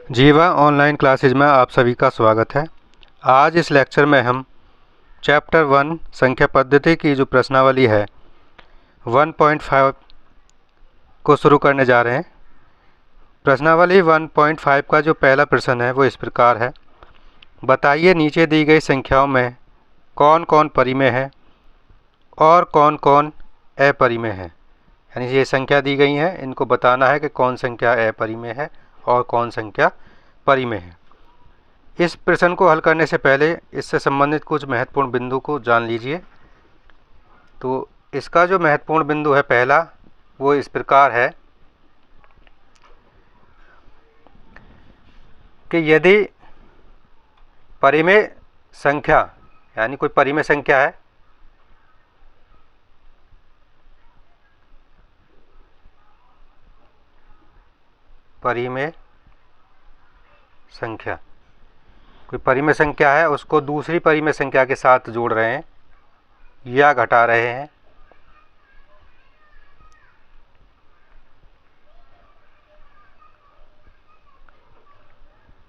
जीवा online classes में आप सभी का स्वागत है। आज इस लेक्चर में हम चैप्टर 1 संख्या पद्धति की जो प्रश्नावली है 1.5 को शुरू करने जा रहे हैं। प्रश्नावली 1.5 का जो पहला प्रश्न है वो इस प्रकार है। बताइए नीचे दी गई संख्याओं में कौन कौन परिमेय है और कौन कौन अपरिमेय है। यानी ये संख्या दी गई हैं, इनको बताना है कि कौन संख्या अपरिमेय है और कौन संख्या परिमेय है। इस प्रश्न को हल करने से पहले इससे संबंधित कुछ महत्वपूर्ण बिंदु को जान लीजिए। तो इसका जो महत्वपूर्ण बिंदु है पहला, वो इस प्रकार है कि यदि परिमेय संख्या यानी कोई परिमेय संख्या है परिमेय संख्या कोई परिमेय संख्या है उसको दूसरी परिमेय संख्या के साथ जोड़ रहे हैं या घटा रहे हैं,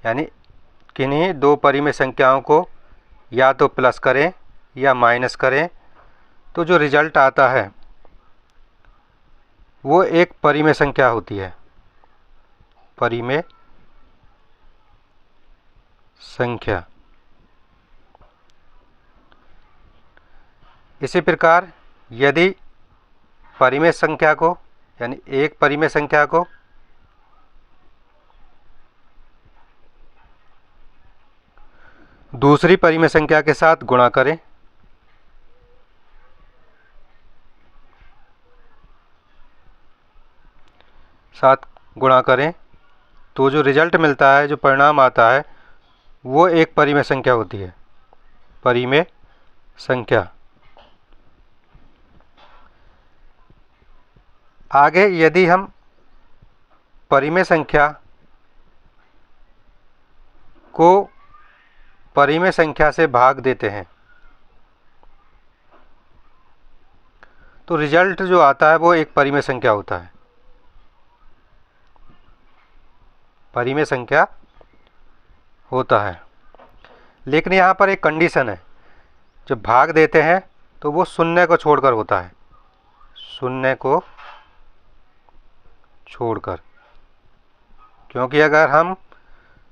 यानी किन्हीं दो परिमेय संख्याओं को या तो प्लस करें या माइनस करें, तो जो रिजल्ट आता है वो एक परिमेय संख्या होती है, परिमेय संख्या। इसी प्रकार यदि परिमेय संख्या को यानी एक परिमेय संख्या को दूसरी परिमेय संख्या के साथ गुणा करें, तो जो रिजल्ट मिलता है, जो परिणाम आता है, वो एक परिमेय संख्या होती है, परिमेय संख्या। आगे यदि हम परिमेय संख्या को परिमेय संख्या से भाग देते हैं तो रिजल्ट जो आता है वो एक परिमेय संख्या होता है, परिमेय संख्या होता है। लेकिन यहाँ पर एक कंडीशन है, जब भाग देते हैं तो वो शून्य को छोड़कर होता है, शून्य को छोड़कर। क्योंकि अगर हम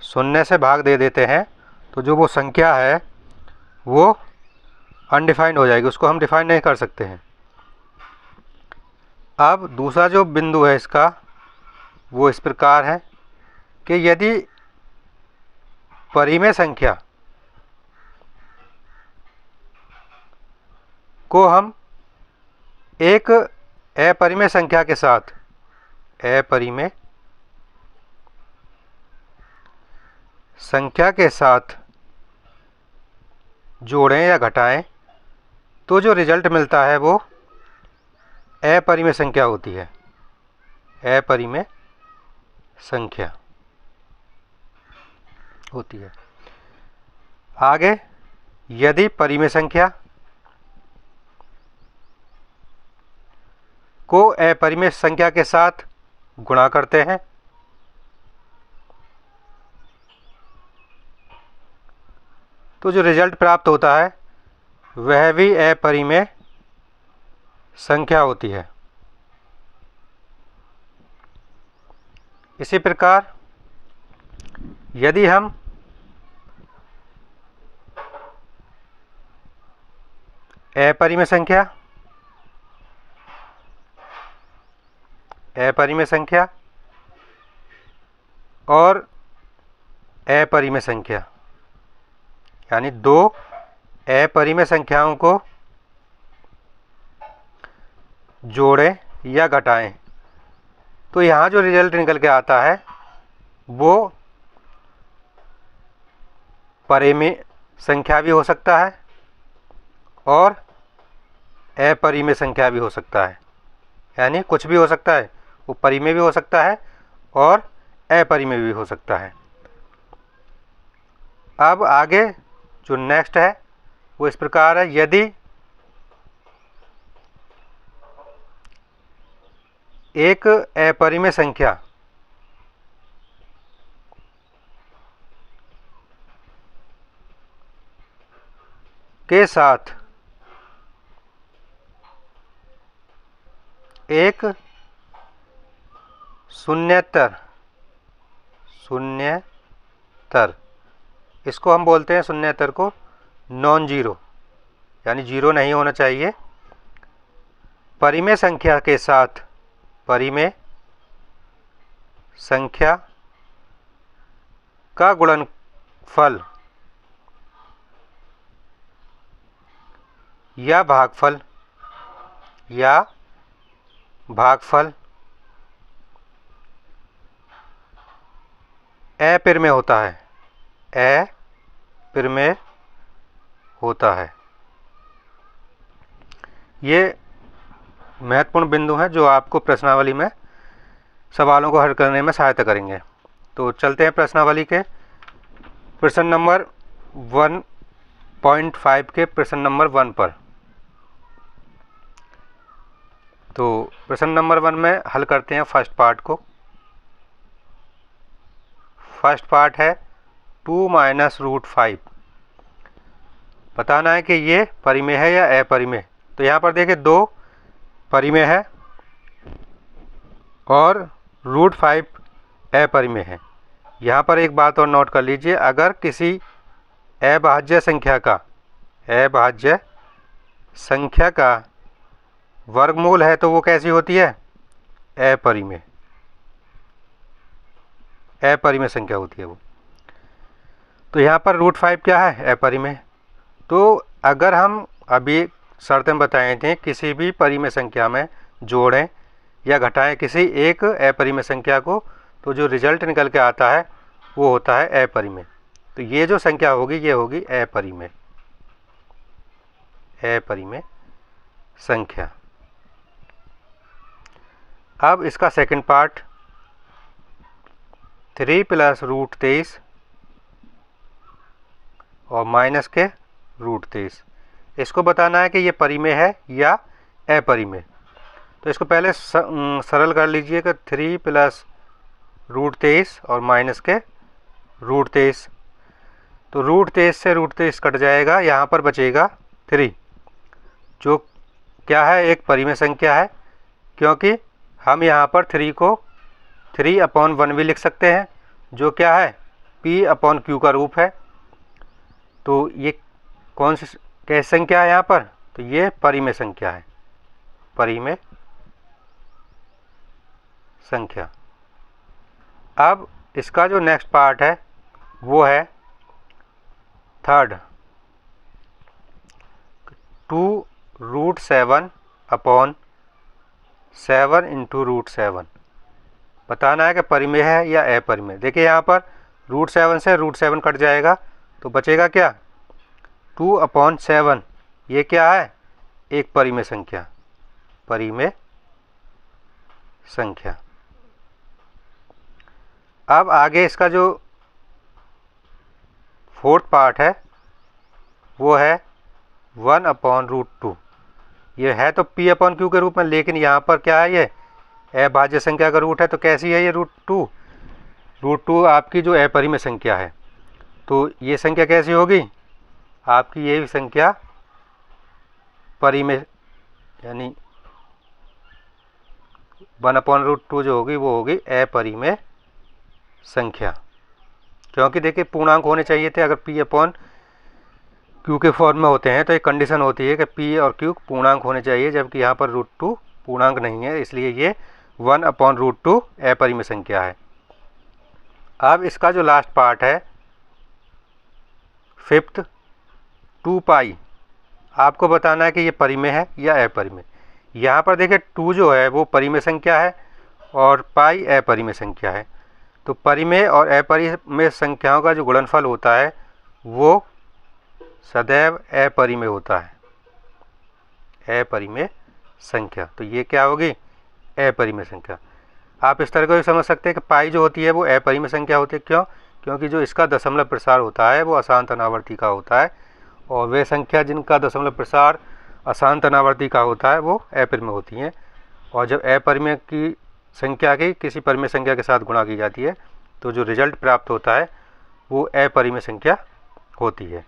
शून्य से भाग दे देते हैं तो जो वो संख्या है वो अनडिफाइंड हो जाएगी, उसको हम डिफाइन नहीं कर सकते हैं। अब दूसरा जो बिंदु है इसका वो इस प्रकार है कि यदि परिमेय संख्या को हम एक अपरिमेय संख्या के साथ अपरिमेय संख्या के साथ जोड़ें या घटाएं, तो जो रिजल्ट मिलता है वो अपरिमेय संख्या होती है, अपरिमेय संख्या होती है। आगे यदि परिमेय संख्या को अपरिमेय संख्या के साथ गुणा करते हैं तो जो रिजल्ट प्राप्त होता है वह भी अपरिमेय संख्या होती है। इसी प्रकार यदि हम अपरिमेय संख्या और अपरिमेय संख्या यानी दो अपरिमेय संख्याओं को जोड़ें या घटाएं, तो यहाँ जो रिजल्ट निकल के आता है वो परिमेय संख्या भी हो सकता है और अपरिमेय संख्या भी हो सकता है। यानी कुछ भी हो सकता है, वो परिमेय भी हो सकता है और अपरिमेय भी हो सकता है। अब आगे जो नेक्स्ट है वो इस प्रकार है, यदि एक अपरिमेय संख्या के साथ एक शून्येतर, इसको हम बोलते हैं शून्येतर को नॉन जीरो, यानी जीरो नहीं होना चाहिए। परिमेय संख्या के साथ, परिमेय संख्या का गुणनफल या भागफल अपरिमेय होता है, अपरिमेय होता है। ये महत्वपूर्ण बिंदु हैं जो आपको प्रश्नावली में सवालों को हल करने में सहायता करेंगे। तो चलते हैं प्रश्नावली के प्रश्न नंबर 1.5 के प्रश्न नंबर 1 पर। तो प्रश्न नंबर 1 में हल करते हैं फर्स्ट पार्ट को। फर्स्ट पार्ट है 2 माइनस रूट 5। बताना है कि ये परिमेय है या अपरिमेय। तो यहाँ पर देखिए 2 परिमेय है और रूट 5 अपरिमेय है। यहाँ पर एक बात और नोट कर लीजिए, अगर किसी अभाज्य संख्या का वर्गमूल है तो वो कैसी होती है? अपरिमेय संख्या होती है वो। तो यहाँ पर रूट 5 क्या है? अपरिमेय। तो अगर हम अभी शर्तें बताए थे, किसी भी परिमेय संख्या में जोड़ें या घटाएं किसी एक अपरिमेय संख्या को, तो जो रिजल्ट निकल के आता है वो होता है अपरिमेय। तो ये जो संख्या होगी ये होगी अपरिमेय संख्या। अब इसका सेकंड पार्ट 3 प्लस रूट 23 और माइनस के रूट 23, इसको बताना है कि ये परिमेय है या अपरिमेय। तो इसको पहले सरल कर लीजिए कि 3 प्लस रूट 23 और माइनस के रूट 23। तो रूट 23 से रूट 23 कट जाएगा, यहाँ पर बचेगा 3, जो क्या है? एक परिमेय संख्या है, क्योंकि हम यहाँ पर 3 को 3/1 भी लिख सकते हैं, जो क्या है? P/Q का रूप है। तो ये कौन सी कैसी संख्या है यहाँ पर? तो ये परिमेय संख्या है, परिमेय संख्या। अब इसका जो नेक्स्ट पार्ट है वो है थर्ड 2 रूट 7/7 इंटू रूट 7। बताना है कि परिमेय है या अपरिमेय। देखिए यहाँ पर रूट 7 से रूट 7 कट जाएगा, तो बचेगा क्या? 2/7। ये क्या है? एक परिमेय संख्या। अब आगे इसका जो फोर्थ पार्ट है वो है 1/√2। ये है तो P/Q के रूप में, लेकिन यहाँ पर क्या है? ये अभाज्य संख्या का रूट है। तो कैसी है ये √2 आपकी जो अपरिमेय संख्या है। तो ये संख्या कैसी होगी? आपकी ये संख्या परिमेय, यानी 1/√2 जो होगी वो होगी अपरिमेय संख्या। क्योंकि देखिए पूर्णांक होने चाहिए थे। अगर P/Q के फॉर्म में होते हैं तो एक कंडीशन होती है कि P और Q पूर्णांक होने चाहिए, जबकि यहाँ पर √2 पूर्णांक नहीं है, इसलिए ये 1/√2 अपरिमेय संख्या है। अब इसका जो लास्ट पार्ट है फिफ्थ 2 पाई, आपको बताना है कि ये परिमेय है या अपरिमेय। यहाँ पर देखिए 2 जो है वो परिमेय संख्या है और पाई अपरिमेय संख्या है। तो परिमेय और अपरिमेय संख्याओं का जो गुणनफल होता है वो सदैव अपरिमेय होता है, अपरिमेय संख्या। तो ये क्या होगी? अपरिमेय संख्या। आप इस तरह को भी समझ सकते हैं कि पाई जो होती है वो अपरिमेय संख्या होती है। क्यों? क्योंकि जो इसका दशमलव प्रसार होता है वो अशांत अनावर्ती का होता है, और वे संख्या जिनका दशमलव प्रसार अशांत अनावर्ती का होता है वो अपरिमेय होती हैं। और जब अपरिमेय की संख्या की किसी परिमेय संख्या के साथ गुणा की जाती है तो जो रिजल्ट प्राप्त होता है वो अपरिमेय संख्या होती है।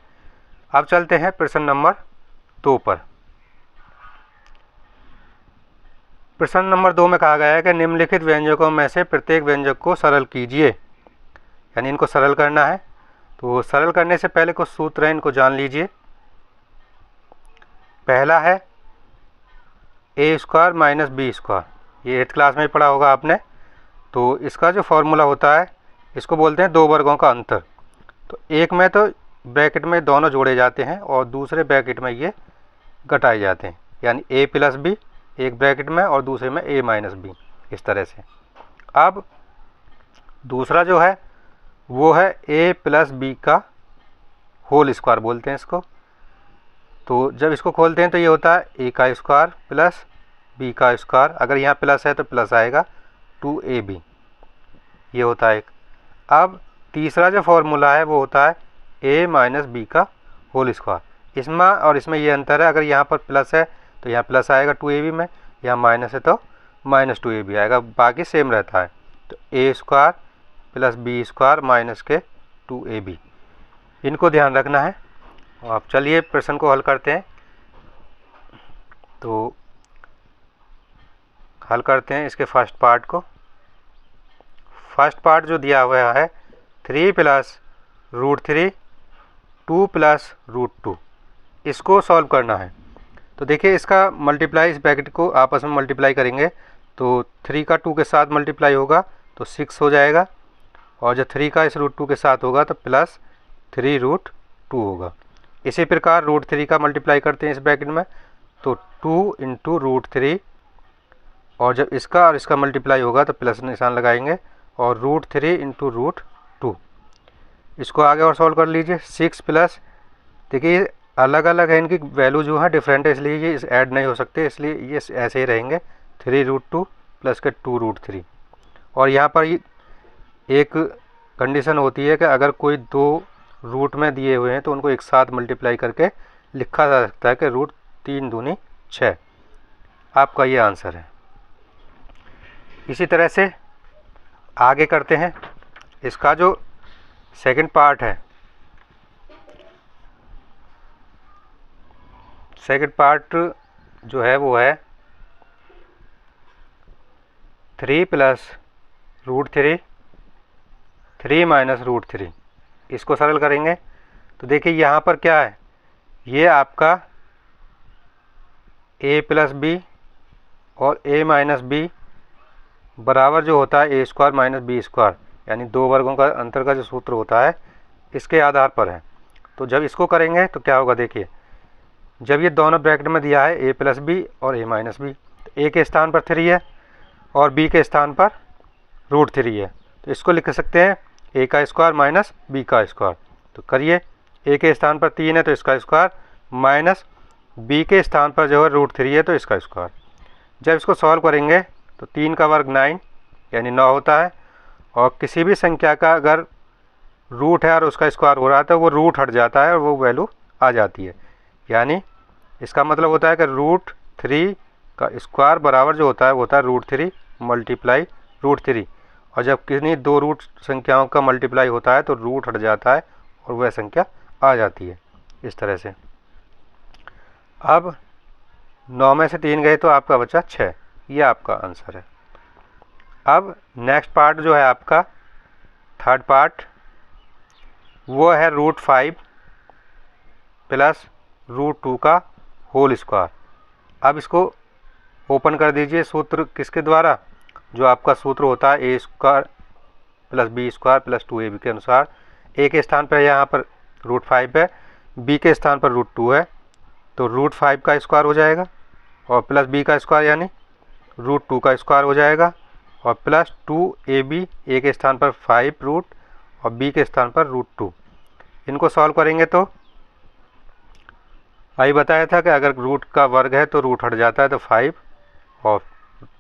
अब चलते हैं प्रश्न नंबर 2 पर। प्रश्न नंबर 2 में कहा गया है कि निम्नलिखित व्यंजकों में से प्रत्येक व्यंजक को सरल कीजिए, यानी इनको सरल करना है। तो सरल करने से पहले कुछ सूत्र हैं, इनको जान लीजिए। पहला है A square minus B square, ये 8th क्लास में पढ़ा होगा आपने। तो इसका जो फॉर्मूला होता है, इसको बोलते हैं दो वर्गों का अंतर। तो एक में तो ब्रैकेट में दोनों जोड़े जाते हैं और दूसरे ब्रैकेट में ये घटाए जाते हैं, यानी ए प्लस बी एक ब्रैकेट में और दूसरे में ए माइनस बी, इस तरह से। अब दूसरा जो है वो है ए प्लस बी का होल स्क्वायर बोलते हैं इसको। तो जब इसको खोलते हैं तो ये होता है ए का स्क्वायर प्लस बी का स्क्वायर, अगर यहाँ प्लस है तो प्लस आएगा 2ab, ये होता है एक। अब तीसरा जो फॉर्मूला है वो होता है ए माइनस बी का होल स्क्वायर। इसमें और इसमें ये अंतर है, अगर यहाँ पर प्लस है तो यहाँ प्लस आएगा 2ab में, यहाँ माइनस है तो माइनस 2ab आएगा, बाकी सेम रहता है। तो A square plus B square minus के 2ab, इनको ध्यान रखना है। अब चलिए प्रश्न को हल करते हैं। तो हल करते हैं इसके फर्स्ट पार्ट को। फर्स्ट पार्ट जो दिया हुआ है 3 प्लस रूट 3 2 प्लस रूट 2, इसको सॉल्व करना है। तो देखिए इसका मल्टीप्लाई, इस ब्रैकेट को आपस में मल्टीप्लाई करेंगे तो 3 का 2 के साथ मल्टीप्लाई होगा तो 6 हो जाएगा, और जब 3 का इस रूट 2 के साथ होगा तो प्लस 3 रूट 2 होगा। इसी प्रकार रूट 3 का मल्टीप्लाई करते हैं इस ब्रैकेट में तो 2 इंटू रूट 3, और जब इसका और इसका मल्टीप्लाई होगा तो प्लस निशान लगाएंगे, और रूट 3 इंटू रूट 2। इसको आगे और सॉल्व कर लीजिए। 6 प्लस, देखिए अलग अलग है, इनकी वैल्यू जो है डिफरेंट है, इसलिए ये ऐड नहीं हो सकते, इसलिए ये ऐसे ही रहेंगे 3 रूट 2 प्लस के 2 रूट 3। और यहाँ पर एक कंडीशन होती है कि अगर कोई दो रूट में दिए हुए हैं तो उनको एक साथ मल्टीप्लाई करके लिखा जा सकता है कि रूट 3 दूनी 6। आपका ये आंसर है। इसी तरह से आगे करते हैं। इसका जो सेकंड पार्ट है, सेकंड पार्ट जो है वो है 3 प्लस रूट 3 3 माइनस रूट 3, इसको सरल करेंगे। तो देखिए यहाँ पर क्या है, ये आपका a प्लस बी और a माइनस बी बराबर जो होता है A square minus B square, यानी दो वर्गों का अंतर का जो सूत्र होता है इसके आधार पर है। तो जब इसको करेंगे तो क्या होगा, देखिए जब ये दोनों ब्रैकेट में दिया है ए प्लस बी और ए माइनस बी, तो ए के स्थान पर 3 है और बी के स्थान पर रूट 3 है, तो इसको लिख सकते हैं ए का स्क्वायर माइनस बी का स्क्वायर। तो करिए, ए के स्थान पर 3 है तो इसका स्क्वायर, माइनस बी के स्थान पर जो है रूट 3 है तो इसका स्क्वायर। जब इसको सॉल्व करेंगे तो 3 का वर्ग 9 यानी 9 होता है, और किसी भी संख्या का अगर रूट है और उसका स्क्वायर हो रहा है तो वो रूट हट जाता है और वो वैल्यू आ जाती है। यानी इसका मतलब होता है कि रूट 3 का स्क्वायर बराबर जो होता है वो होता है रूट 3 मल्टीप्लाई रूट 3, और जब किसी दो रूट संख्याओं का मल्टीप्लाई होता है तो रूट हट जाता है और वह संख्या आ जाती है, इस तरह से। अब 9 में से 3 गए तो आपका बचा 6, ये आपका आंसर है। अब नेक्स्ट पार्ट जो है आपका थर्ड पार्ट, वो है रूट 5 प्लस रूट 2 का होल स्क्वायर। अब इसको ओपन कर दीजिए सूत्र किसके द्वारा, जो आपका सूत्र होता है A square plus B square plus 2ab के अनुसार। ए के स्थान पर यहाँ पर रूट 5 है, बी के स्थान पर रूट 2 है, तो रूट 5 का स्क्वायर हो जाएगा और प्लस बी का स्क्वायर यानी रूट 2 का स्क्वायर हो जाएगा, और प्लस 2ab, ए के स्थान पर 5 रूट और बी के स्थान पर रूट 2। इनको सॉल्व करेंगे तो अभी बताया था कि अगर रूट का वर्ग है तो रूट हट जाता है, तो 5 और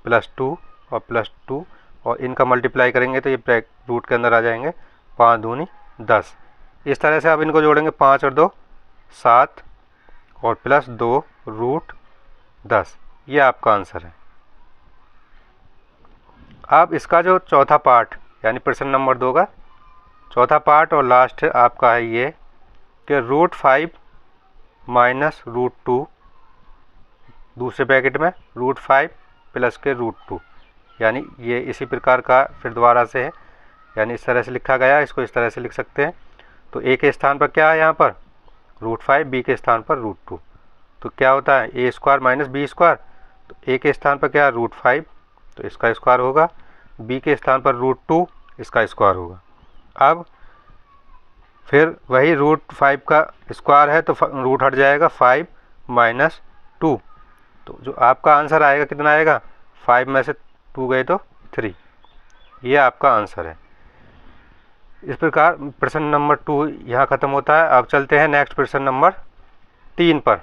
प्लस 2 और प्लस 2, और इनका मल्टीप्लाई करेंगे तो ये रूट के अंदर आ जाएंगे, 5 दूनी 10। इस तरह से आप इनको जोड़ेंगे, 5 और 2 7 और प्लस 2 रूट 10, ये आपका आंसर है। अब इसका जो चौथा पार्ट यानी प्रश्न नंबर 2 का चौथा पार्ट और लास्ट आपका है ये कि रूट 5 माइनस √2, दूसरे ब्रैकेट में √5 प्लस के √2, यानी ये इसी प्रकार का फिर दोबारा से है, यानी इस तरह से लिखा गया, इसको इस तरह से लिख सकते हैं। तो ए के स्थान पर क्या है यहाँ पर √5, बी के स्थान पर √2, तो क्या होता है A square minus B square. तो ए के स्थान पर क्या है √5, तो इसका स्क्वायर होगा, बी के स्थान पर √2, इसका स्क्वायर होगा। अब फिर वही √5 का स्क्वायर है तो रूट हट जाएगा, 5 माइनस 2, तो जो आपका आंसर आएगा कितना आएगा, 5 में से 2 गए तो 3, ये आपका आंसर है। इस प्रकार प्रश्न नंबर 2 यहाँ ख़त्म होता है। अब चलते हैं नेक्स्ट प्रश्न नंबर 3 पर।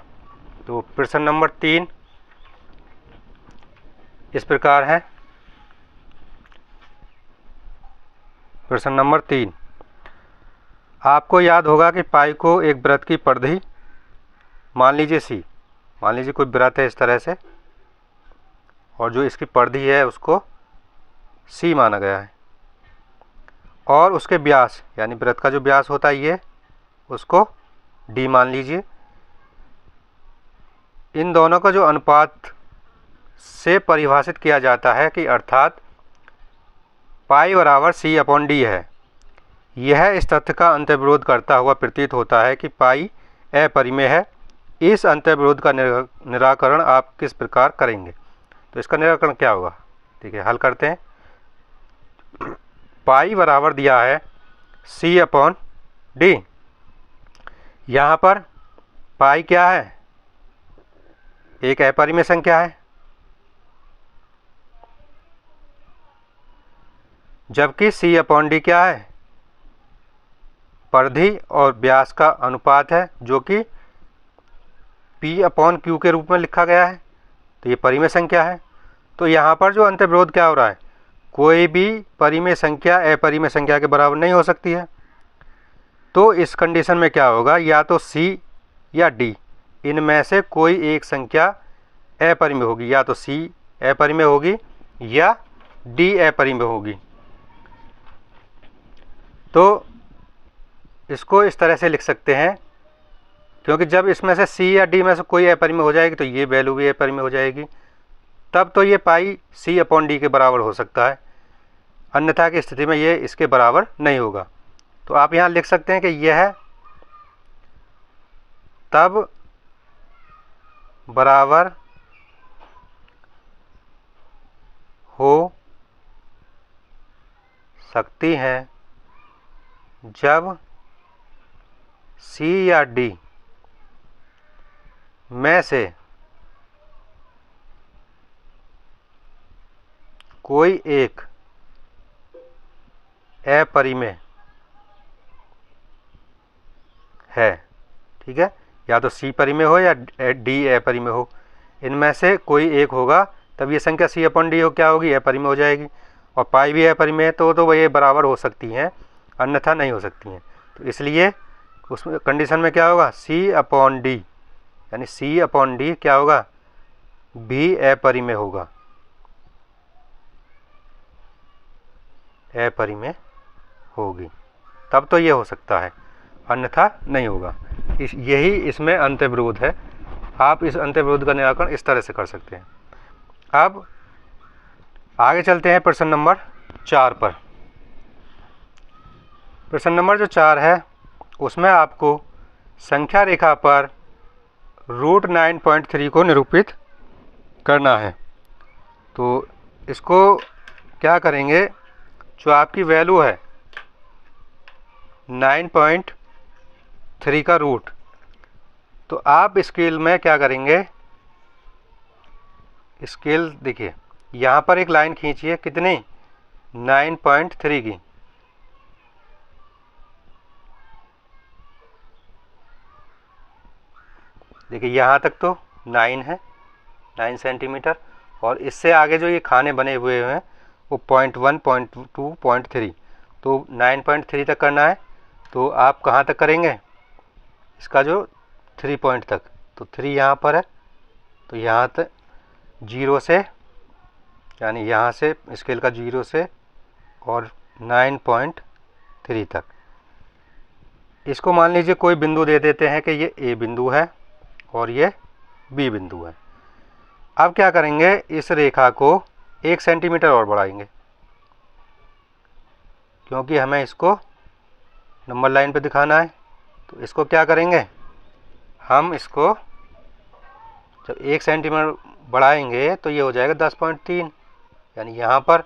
तो प्रश्न नंबर 3 इस प्रकार है। प्रश्न नंबर 3, आपको याद होगा कि पाई को एक वृत्त की परिधि, मान लीजिए सी, मान लीजिए कोई वृत्त है इस तरह से, और जो इसकी परिधि है उसको सी माना गया है, और उसके व्यास यानी वृत्त का जो व्यास होता है ये, उसको डी मान लीजिए। इन दोनों का जो अनुपात से परिभाषित किया जाता है कि अर्थात पाई बराबर C/D है। यह इस तथ्य का अंतर्विरोध करता हुआ प्रतीत होता है कि पाई अपरिमेय है। इस अंतर्विरोध का निराकरण आप किस प्रकार करेंगे? तो इसका निराकरण क्या होगा, ठीक है, हल करते हैं। पाई बराबर दिया है C/D। यहाँ पर पाई क्या है, एक अपरिमेय संख्या है, जबकि C/D क्या है, परिधि और व्यास का अनुपात है, जो कि P/Q के रूप में लिखा गया है। तो ये परिमेय संख्या है। तो यहाँ पर जो अंतर्विरोध क्या हो रहा है, कोई भी परिमेय संख्या अपरिमेय संख्या के बराबर नहीं हो सकती है। तो इस कंडीशन में क्या होगा, या तो C या D, इनमें से कोई एक संख्या अपरिमेय होगी, या तो C अपरिमेय होगी या D अपरिमेय होगी। तो इसको इस तरह से लिख सकते हैं, क्योंकि जब इसमें से C या D में से कोई अपरिमेय हो जाएगी तो ये वैल्यू भी अपरिमेय हो जाएगी, तब तो ये पाई C/D के बराबर हो सकता है, अन्यथा की स्थिति में ये इसके बराबर नहीं होगा। तो आप यहाँ लिख सकते हैं कि यह तब बराबर हो सकती हैं जब C या D में से कोई एक अपरिमेय है, ठीक है, या तो C परिमेय हो या D अपरिमेय हो, इनमें से कोई एक होगा, तब ये संख्या C/D हो क्या होगी, अपरिमेय हो जाएगी। और पाई भी अपरिमेय तो ये बराबर हो सकती हैं, अन्यथा नहीं हो सकती हैं। तो इसलिए उसमें कंडीशन में क्या होगा, C/D, यानी C/D क्या होगा, भी अपरिमेय होगा, अपरिमेय होगी, तब तो ये हो सकता है, अन्यथा नहीं होगा। यही इसमें अंतर्विरोध है। आप इस अंतर्विरोध का निराकरण इस तरह से कर सकते हैं। अब आगे चलते हैं प्रश्न नंबर 4 पर। प्रश्न नंबर जो 4 है उसमें आपको संख्या रेखा पर √9.3 को निरूपित करना है। तो इसको क्या करेंगे, जो आपकी वैल्यू है 9.3 का रूट, तो आप स्केल में क्या करेंगे, स्केल देखिए यहाँ पर एक लाइन खींचिए, कितनी, 9.3 की। देखिए यहाँ तक तो 9 है, 9 सेंटीमीटर, और इससे आगे जो ये खाने बने हुए हैं वो 0.1, 0.2, 0.3, तो 9.3 तक करना है। तो आप कहाँ तक करेंगे, इसका जो 3 पॉइंट तक, तो 3 यहाँ पर है, तो यहाँ तक 0 से, यानी यहाँ से स्केल का 0 से और 9.3 तक। इसको मान लीजिए कोई बिंदु दे देते हैं कि ये ए बिंदु है, और ये बी बिंदु है। अब क्या करेंगे, इस रेखा को 1 सेंटीमीटर और बढ़ाएंगे, क्योंकि हमें इसको नंबर लाइन पे दिखाना है। तो इसको क्या करेंगे, हम इसको जब 1 सेंटीमीटर बढ़ाएंगे तो ये हो जाएगा 10.3, यानी यहाँ पर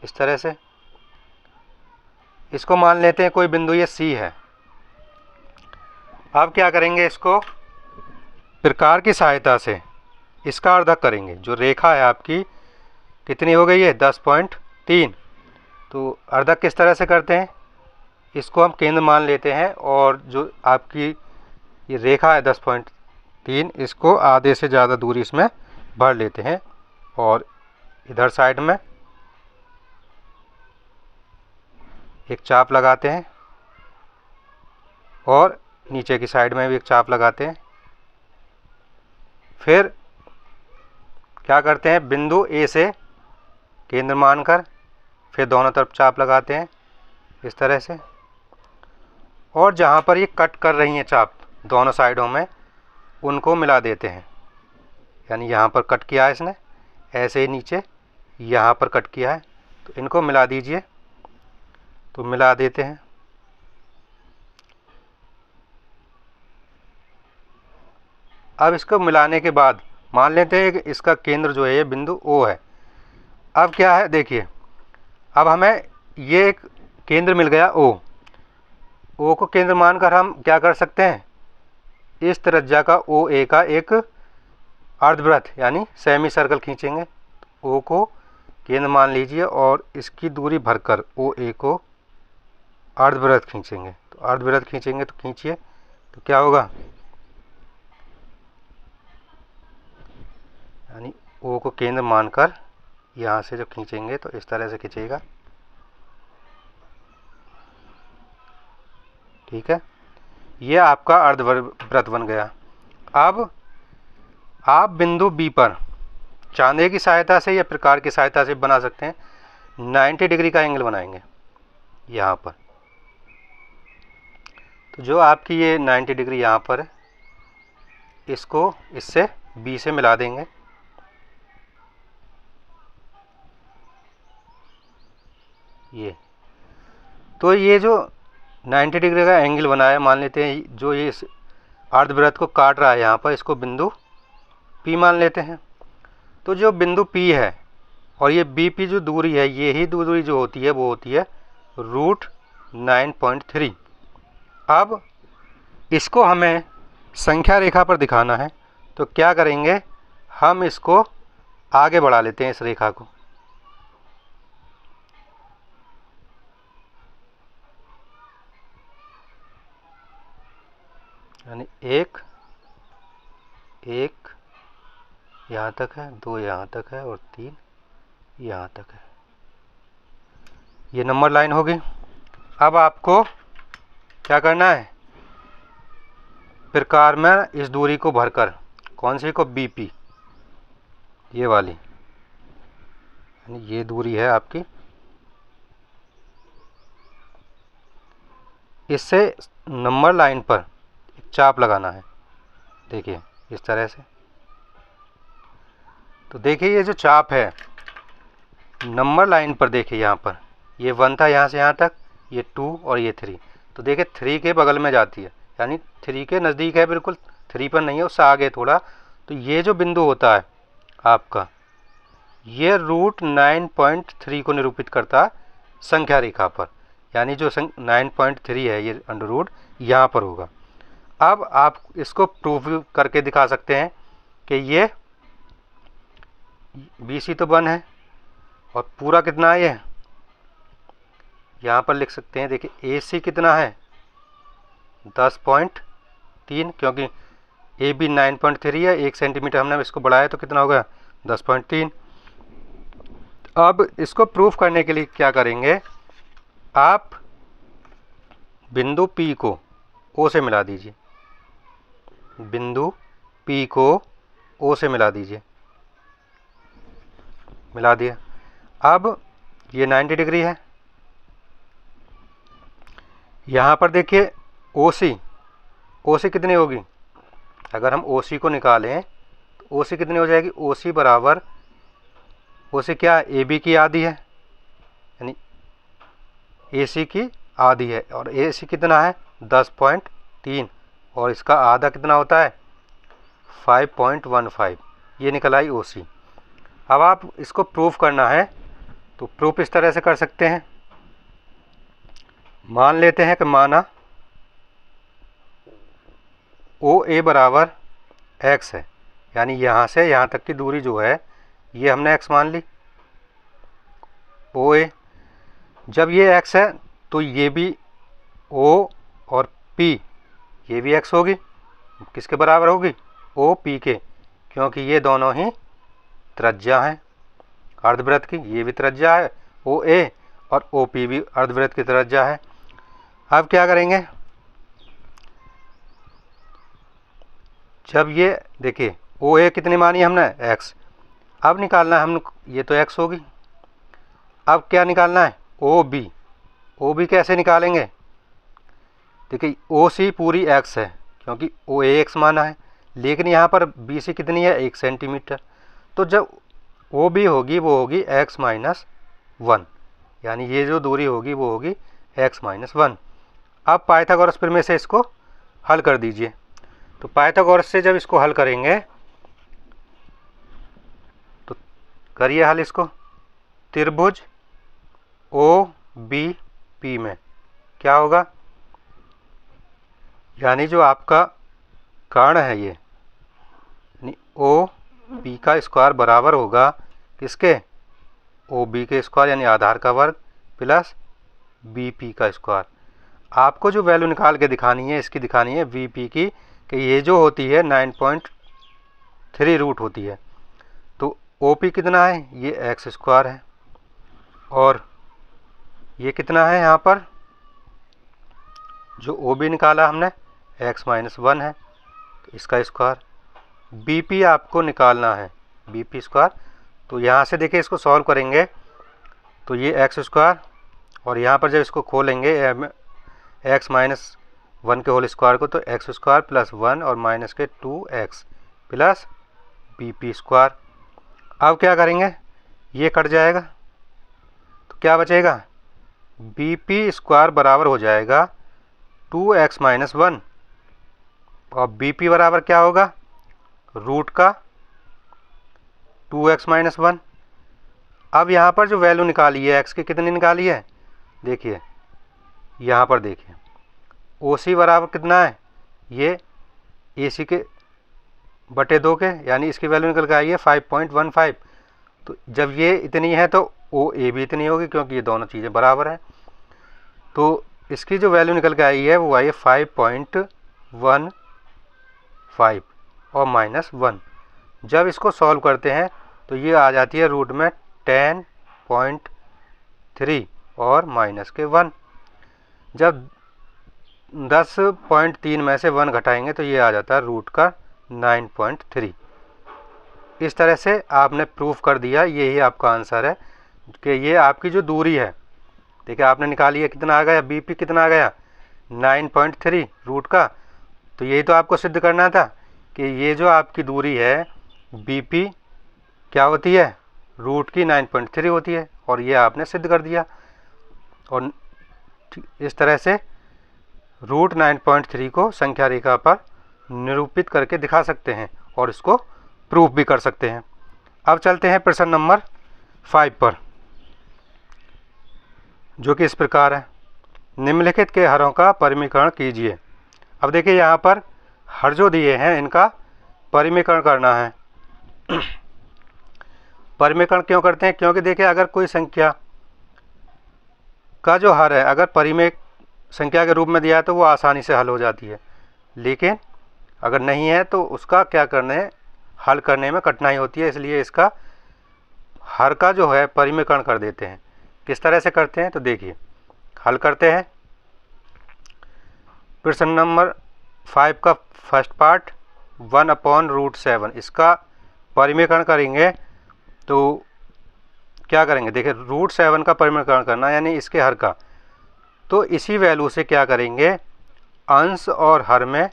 इस तरह से। इसको मान लेते हैं कोई बिंदु ये सी है। अब क्या करेंगे, इसको प्रकार की सहायता से इसका अर्धक करेंगे। जो रेखा है आपकी कितनी हो गई है, 10.3। तो अर्धक किस तरह से करते हैं, इसको हम केंद्र मान लेते हैं और जो आपकी ये रेखा है 10.3, इसको आधे से ज़्यादा दूरी इसमें भर लेते हैं और इधर साइड में एक चाप लगाते हैं और नीचे की साइड में भी एक चाप लगाते हैं। फिर क्या करते हैं, बिंदु ए से केंद्र मानकर फिर दोनों तरफ चाप लगाते हैं इस तरह से, और जहाँ पर ये कट कर रही हैं चाप दोनों साइडों में, उनको मिला देते हैं। यानी यहाँ पर कट किया है इसने, ऐसे ही नीचे यहाँ पर कट किया है, तो इनको मिला दीजिए। तो मिला देते हैं। अब इसको मिलाने के बाद मान लेते हैं कि इसका केंद्र जो है ये बिंदु ओ है। अब क्या है, देखिए अब हमें ये एक केंद्र मिल गया ओ को केंद्र मानकर हम क्या कर सकते हैं, इस त्रिज्या का ओ ए का एक अर्धवृत्त यानी सेमी सर्कल खींचेंगे। ओ को केंद्र मान लीजिए और इसकी दूरी भरकर ओ ए को अर्धवृत्त खींचेंगे। तो अर्धवृत्त खींचेंगे, तो खींचिए, तो क्या होगा, यानी ओ को केंद्र मानकर यहाँ से जब खींचेंगे तो इस तरह से खींचेगा। ठीक है, ये आपका अर्धवृत्त बन गया। अब आप बिंदु बी पर चांदे की सहायता से या प्रकार की सहायता से बना सकते हैं, 90 डिग्री का एंगल बनाएंगे यहाँ पर। तो जो आपकी ये 90 डिग्री यहाँ पर है, इसको इससे बी से मिला देंगे। ये तो ये जो 90 डिग्री का एंगल बनाया, मान लेते हैं जो ये अर्धवृत्त को काट रहा है यहाँ पर, इसको बिंदु P मान लेते हैं। तो जो बिंदु P है और ये BP जो दूरी है, ये ही दूरी जो होती है वो होती है √9.3। अब इसको हमें संख्या रेखा पर दिखाना है, तो क्या करेंगे, हम इसको आगे बढ़ा लेते हैं इस रेखा को। यानी एक यहाँ तक है, 2 यहाँ तक है और 3 यहाँ तक है। ये नंबर लाइन होगी। अब आपको क्या करना है, प्रकार में इस दूरी को भरकर, कौन सी को, BP, ये वाली, यानी ये दूरी है आपकी, इससे नंबर लाइन पर एक चाप लगाना है। देखिए इस तरह से। तो देखिए ये जो चाप है नंबर लाइन पर, देखिए यहाँ पर ये 1 था, यहाँ से यहाँ तक ये 2 और ये 3। तो देखिए 3 के बगल में जाती है, यानी 3 के नज़दीक है, बिल्कुल 3 पर नहीं है, उससे आगे थोड़ा। तो ये जो बिंदु होता है आपका, ये √9.3 को निरूपित करता है संख्या रेखा पर, यानी जो 9.3 है ये अंडर रूट यहाँ पर होगा। अब आप इसको प्रूव करके दिखा सकते हैं कि ये BC तो 1 है और पूरा कितना है, ये यहाँ पर लिख सकते हैं। देखिए AC कितना है, 10.3, क्योंकि AB 9.3 है, 1 सेंटीमीटर हमने इसको बढ़ाया तो कितना होगा, 10.3। अब इसको प्रूफ करने के लिए क्या करेंगे, आप बिंदु P को O से मिला दीजिए, बिंदु P को O से मिला दीजिए, मिला दिया। अब ये 90 डिग्री है। यहाँ पर देखिए OC कितनी होगी, अगर हम OC को निकालें तो OC कितनी हो जाएगी, OC बराबर, OC क्या है, AB की आधी है, यानी AC की आधी है, और AC कितना है 10.3, और इसका आधा कितना होता है 5.15, ये निकल आई OC। अब आप इसको प्रूफ करना है तो प्रूफ इस तरह से कर सकते हैं। मान लेते हैं कि माना OA बराबर x है, यानी यहाँ से यहाँ तक की दूरी जो है ये हमने x मान ली OA। जब ये x है तो ये भी O और P ये भी x होगी, किसके बराबर होगी, OP के, क्योंकि ये दोनों ही त्रिज्या हैं अर्धवृत्त की, ये भी त्रिज्या है OA और OP भी अर्धवृत्त की त्रिज्या है। अब क्या करेंगे, जब ये देखिए OA कितनी मानी हमने x, अब निकालना है हम, ये तो x होगी, अब क्या निकालना है OB। OB कैसे निकालेंगे, देखिए OC पूरी x है क्योंकि OA x माना है, लेकिन यहाँ पर BC कितनी है 1 सेंटीमीटर, तो जब OB होगी वो होगी x माइनस 1, यानी ये जो दूरी होगी वो होगी x माइनस 1। अब पाइथागोरस प्रमेय से इसको हल कर दीजिए। तो पाइथागोरस से जब इसको हल करेंगे तो करिए हल इसको, त्रिभुज OBP में क्या होगा, यानी जो आपका कर्ण है ये OP का स्क्वायर बराबर होगा किसके, OB के स्क्वायर यानी आधार का वर्ग प्लस BP का स्क्वायर। आपको जो वैल्यू निकाल के दिखानी है इसकी दिखानी है VP की, कि ये जो होती है 9.3 रूट होती है, तो OP कितना है, ये x स्क्वायर है, और ये कितना है यहाँ पर जो OB निकाला हमने x माइनस 1 है, तो इसका स्क्वायर। BP आपको निकालना है BP स्क्वायर, तो यहाँ से देखिए इसको सॉल्व करेंगे तो ये x स्क्वायर, और यहाँ पर जब इसको खोलेंगे x माइनस 1 के होल स्क्वायर को, तो x स्क्वायर प्लस 1 और माइनस के 2x प्लस BP स्क्वायर। अब क्या करेंगे, ये कट जाएगा तो क्या बचेगा, BP स्क्वायर बराबर हो जाएगा 2x माइनस 1, और BP बराबर क्या होगा, रूट का 2x माइनस 1। अब यहाँ पर जो वैल्यू निकाली है x की कितनी निकाली है, देखिए यहाँ पर देखिए OC बराबर कितना है, ये AC के बटे 2 के, यानी इसकी वैल्यू निकल के आई है 5.15। तो जब ये इतनी है तो OA भी इतनी होगी क्योंकि ये दोनों चीज़ें बराबर हैं, तो इसकी जो वैल्यू निकल के आई है वो आई है 5.15 और माइनस 1। जब इसको सॉल्व करते हैं तो ये आ जाती है रूट में 10.3 और माइनस के 1। जब 10.3 में से 1 घटाएंगे तो ये आ जाता है रूट का 9.3। इस तरह से आपने प्रूफ कर दिया, यही आपका आंसर है कि ये आपकी जो दूरी है, देखिए आपने निकाली है, कितना आ गया, BP कितना आ गया 9.3 रूट का। तो यही तो आपको सिद्ध करना था कि ये जो आपकी दूरी है BP क्या होती है, रूट की 9.3 होती है, और ये आपने सिद्ध कर दिया। और इस तरह से रूट 9.3 को संख्या रेखा पर निरूपित करके दिखा सकते हैं और इसको प्रूफ भी कर सकते हैं। अब चलते हैं प्रश्न नंबर 5 पर, जो कि इस प्रकार है, निम्नलिखित के हरों का परिमीकरण कीजिए। अब देखिए यहाँ पर हर जो दिए हैं इनका परिमीकरण करना है। परिमीकरण क्यों करते हैं, क्योंकि देखिए अगर कोई संख्या का जो हर है अगर परिमेय संख्या के रूप में दिया है तो वो आसानी से हल हो जाती है, लेकिन अगर नहीं है तो उसका क्या करने, हल करने में कठिनाई होती है, इसलिए इसका हर का जो है परिमीकरण कर देते हैं। किस तरह से करते हैं तो देखिए हल करते हैं। प्रश्न नंबर 5 का फर्स्ट पार्ट 1/√7, इसका परिमीकरण करेंगे तो क्या करेंगे, देखिए √7 का परिमीकरण करना यानी इसके हर का, तो इसी वैल्यू से क्या करेंगे, अंश और हर में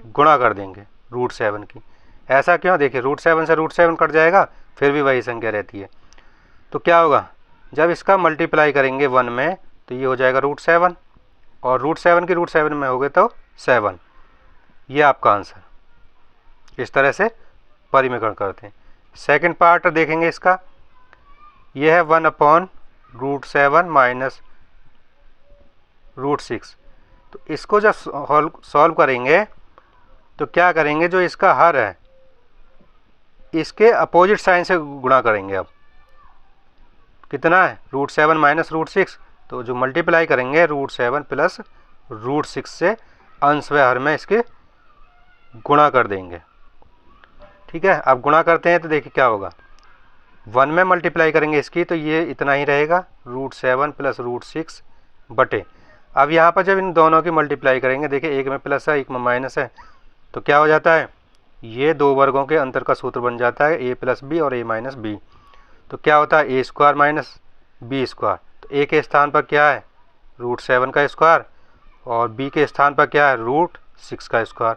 गुणा कर देंगे रूट 7 की। ऐसा क्यों? देखिए रूट 7 से रूट 7 कट जाएगा, फिर भी वही संख्या रहती है। तो क्या होगा, जब इसका मल्टीप्लाई करेंगे 1 में तो ये हो जाएगा रूट 7, और रूट 7 की रूट 7 में हो गए तो 7। ये आपका आंसर। इस तरह से परिमीकरण करते हैं। सेकंड पार्ट देखेंगे इसका, यह है 1/√7 माइनस √6। तो इसको जब सॉल्व करेंगे तो क्या करेंगे, जो इसका हर है इसके अपोजिट साइन से गुणा करेंगे। अब कितना है, √7 माइनस √6, तो जो मल्टीप्लाई करेंगे √7 प्लस √6 से अंश व हर में इसके गुणा कर देंगे। ठीक है, अब गुणा करते हैं तो देखिए क्या होगा, 1 में मल्टीप्लाई करेंगे इसकी तो ये इतना ही रहेगा, √7 प्लस √6 बटे। अब यहाँ पर जब इन दोनों की मल्टीप्लाई करेंगे, देखिए एक में प्लस है एक में माइनस है, तो क्या हो जाता है, ये दो वर्गों के अंतर का सूत्र बन जाता है a प्लस बी और a माइनस बी। तो क्या होता है, a square minus B square. तो a के स्थान पर क्या है, √7 का स्क्वायर, और b के स्थान पर क्या है, √6 का स्क्वायर।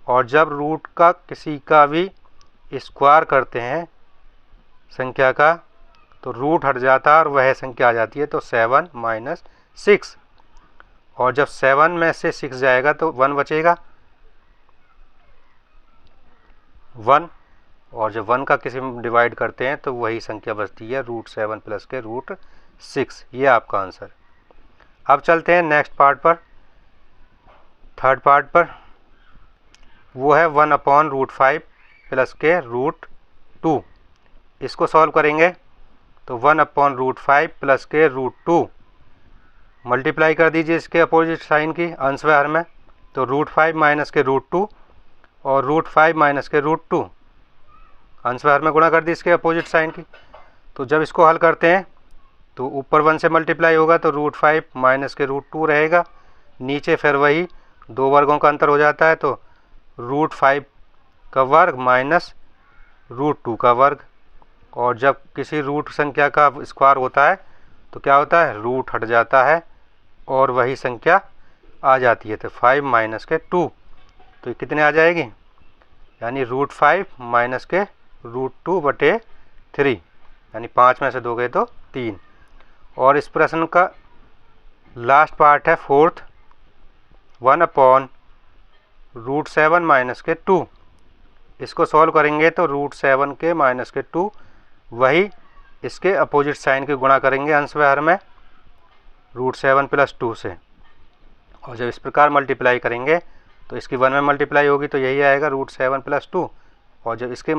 और जब रूट का किसी का भी स्क्वायर करते हैं संख्या का, तो रूट हट जाता है और वह संख्या आ जाती है, तो 7 माइनस 6। और जब 7 में से 6 जाएगा तो 1 बचेगा, 1। और जब 1 का किसी में डिवाइड करते हैं तो वही संख्या बचती है, √7 प्लस के √6। ये आपका आंसर। अब चलते हैं नेक्स्ट पार्ट पर, थर्ड पार्ट पर। वो है 1/√5 प्लस के √2। इसको सॉल्व करेंगे तो 1/√5 प्लस के √2 मल्टीप्लाई कर दीजिए इसके अपोजिट साइन की अंश व हर में, तो √5 माइनस के √2 और √5 माइनस के √2 अंश व हर में गुणा कर दी इसके अपोजिट साइन की। तो जब इसको हल करते हैं तो ऊपर 1 से मल्टीप्लाई होगा तो √5 माइनस के √2 रहेगा, नीचे फिर वही दो वर्गों का अंतर हो जाता है, तो √5 का वर्ग माइनस √2 का वर्ग। और जब किसी रूट संख्या का स्क्वायर होता है तो क्या होता है, रूट हट जाता है और वही संख्या आ जाती है, तो 5 माइनस के 2, तो ये कितने आ जाएगी, यानी √5 माइनस के √2 बटे 3, यानी 5 में से 2 गए तो 3। और इस प्रश्न का लास्ट पार्ट है फोर्थ, 1/√7 माइनस के 2। इसको सॉल्व करेंगे तो √7 के माइनस के 2 वही इसके अपोजिट साइन के गुणा करेंगे अंश व हर में √7 प्लस 2 से। और जब इस प्रकार मल्टीप्लाई करेंगे तो इसकी 1 में मल्टीप्लाई होगी तो यही आएगा √7 प्लस 2, और जब इसके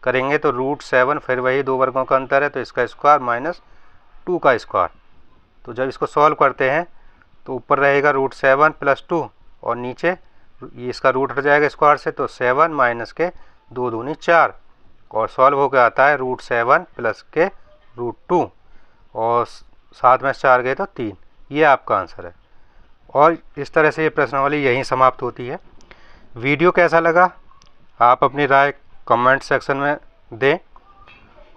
करेंगे तो √7 फिर वही दो वर्गों का अंतर है तो इसका स्क्वायर माइनस 2 का स्क्वायर। तो जब इसको सॉल्व करते हैं तो ऊपर रहेगा √7 प्लस 2 और नीचे ये इसका रूट हट जाएगा स्क्वायर से, तो 7 माइनस के 2 दूनी 4, और सॉल्व होकर आता है √7 प्लस के √2 और 7 में 4 गए तो 3। ये आपका आंसर है। और इस तरह से ये प्रश्नावली यहीं समाप्त होती है। वीडियो कैसा लगा आप अपनी राय कमेंट सेक्शन में दें,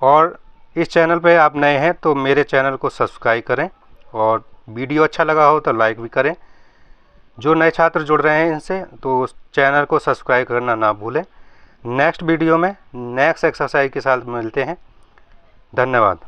और इस चैनल पे आप नए हैं तो मेरे चैनल को सब्सक्राइब करें, और वीडियो अच्छा लगा हो तो लाइक भी करें। जो नए छात्र जुड़ रहे हैं इनसे तो चैनल को सब्सक्राइब करना ना भूलें। नेक्स्ट वीडियो में नेक्स्ट एक्सरसाइज के साथ मिलते हैं। धन्यवाद।